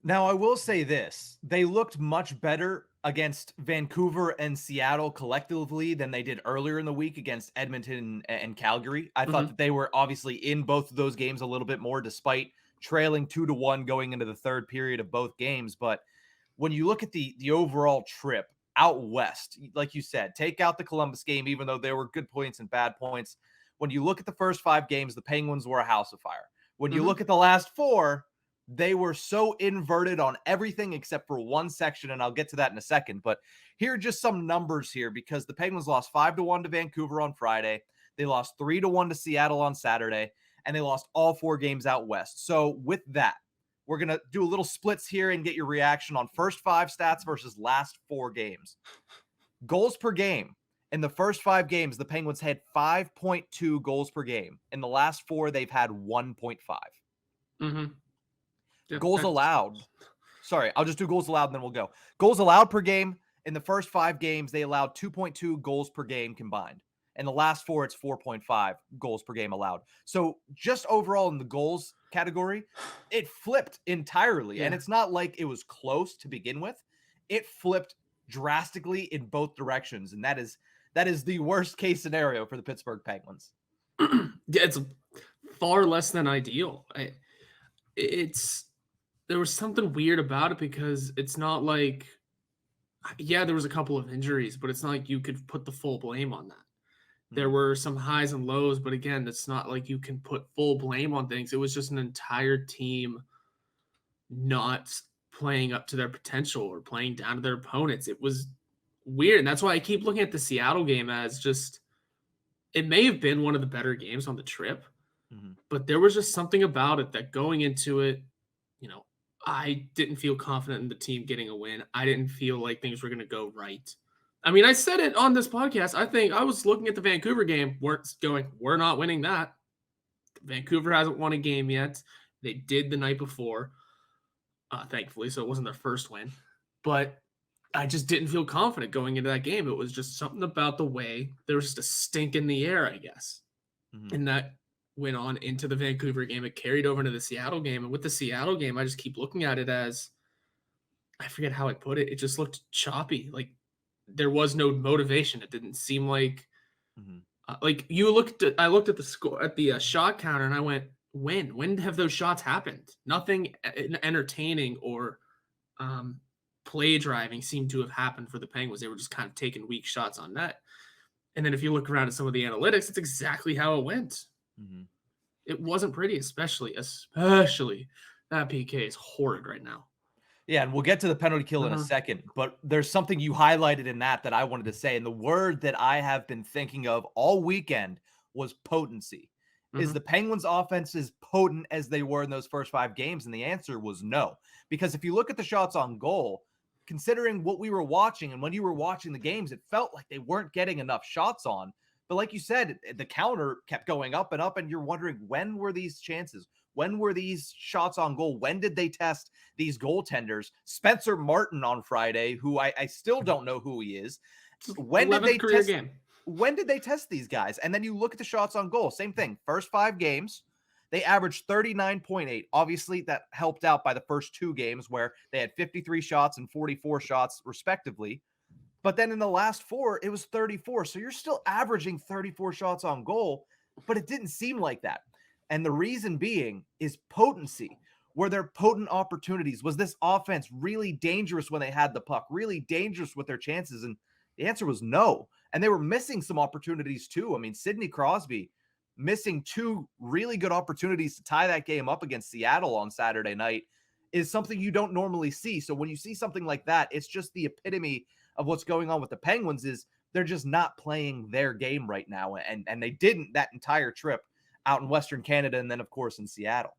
Now, I will say this. They looked much better against Vancouver and Seattle collectively than they did earlier in the week against Edmonton and Calgary. I thought Mhm. that they were obviously in both of those games a little bit more, despite trailing 2-1 going into the third period of both games. But when you look at the overall trip out west, like you said, take out the Columbus game, even though there were good points and bad points. When you look at the first 5 games, the Penguins were a house of fire. When you Mhm. look at the last 4, they were so inverted on everything except for one section, and I'll get to that in a second. But here are just some numbers here because the Penguins lost 5-1 to Vancouver on Friday. They lost 3-1 to Seattle on Saturday, and they lost all 4 games out west. So with that, we're going to do a little splits here and get your reaction on first 5 stats versus last 4 games. Goals per game. In the first 5 games, the Penguins had 5.2 goals per game. In the last 4, they've had 1.5. Mhm. Yep, Goals that's allowed. Sorry, I'll just do goals allowed and then we'll go. Goals allowed per game. In the first 5 games, they allowed 2.2 goals per game combined. In the last 4, it's 4.5 goals per game allowed. So just overall in the goals category, it flipped entirely. And yeah. it's not like it was close to begin with. It flipped drastically in both directions. And that is the worst case scenario for the Pittsburgh Penguins. Yeah, it's far less than ideal. It's there was something weird about it because it's not like yeah, there was a couple of injuries, but it's not like you could put the full blame on that. There Mhm. were some highs and lows, but again, it's not like you can put full blame on things. It was just an entire team not playing up to their potential or playing down to their opponents. It was weird. And that's why I keep looking at the Seattle game as just it may have been one of the better games on the trip, Mhm. but there was just something about it that going into it, you know, I didn't feel confident in the team getting a win. I didn't feel like things were going to go right. I mean, I said it on this podcast. I think I was looking at the Vancouver game, we're not winning that. Vancouver hasn't won a game yet. They did the night before, thankfully, so it wasn't their first win. But I just didn't feel confident going into that game. It was just something about the way there was just a stink in the air, I guess. Mhm. And that went on into the Vancouver game. It carried over into the Seattle game. And with the Seattle game, I just keep looking at it as I forget how I put it. It just looked choppy. Like there was no motivation. It didn't seem Mhm. like you looked at. I looked at the score at the shot counter, and I went, "When? When have those shots happened? Nothing entertaining or um, play driving seemed to have happened for the Penguins. They were just kind of taking weak shots on net. And then if you look around at some of the analytics, it's exactly how it went. Mhm. It wasn't pretty, especially that PK is horrid right now. Yeah, and we'll get to the penalty kill in a Uh-huh. second, but there's something you highlighted in that I wanted to say, and the word that I have been thinking of all weekend was potency. Is Mhm. the Penguins' offense as potent as they were in those first 5 games? And the answer was no. Because if you look at the shots on goal, considering what we were watching and when you were watching the games, it felt like they weren't getting enough shots on. But like you said, the counter kept going up, and you're wondering when were these chances? When were these shots on goal? When did they test these goaltenders? Spencer Martin on Friday, who I still don't know who he is. It's his When did 11th they career test? game. When did they test these guys? And then you look at the shots on goal. Same thing. First 5 games, they averaged 39.8. Obviously, that helped out by the first 2 games where they had 53 shots and 44 shots, respectively. But then in the last 4, it was 34. So you're still averaging 34 shots on goal, but it didn't seem like that. And the reason being is potency. Were there potent opportunities? Was this offense really dangerous when they had the puck, really dangerous with their chances? And the answer was no. And they were missing some opportunities too. I mean, Sidney Crosby missing 2 really good opportunities to tie that game up against Seattle on Saturday night is something you don't normally see. So when you see something like that, it's just the epitome of what's going on with the Penguins is they're just not playing their game right now. And they didn't that entire trip out in Western Canada and then, of course, in Seattle.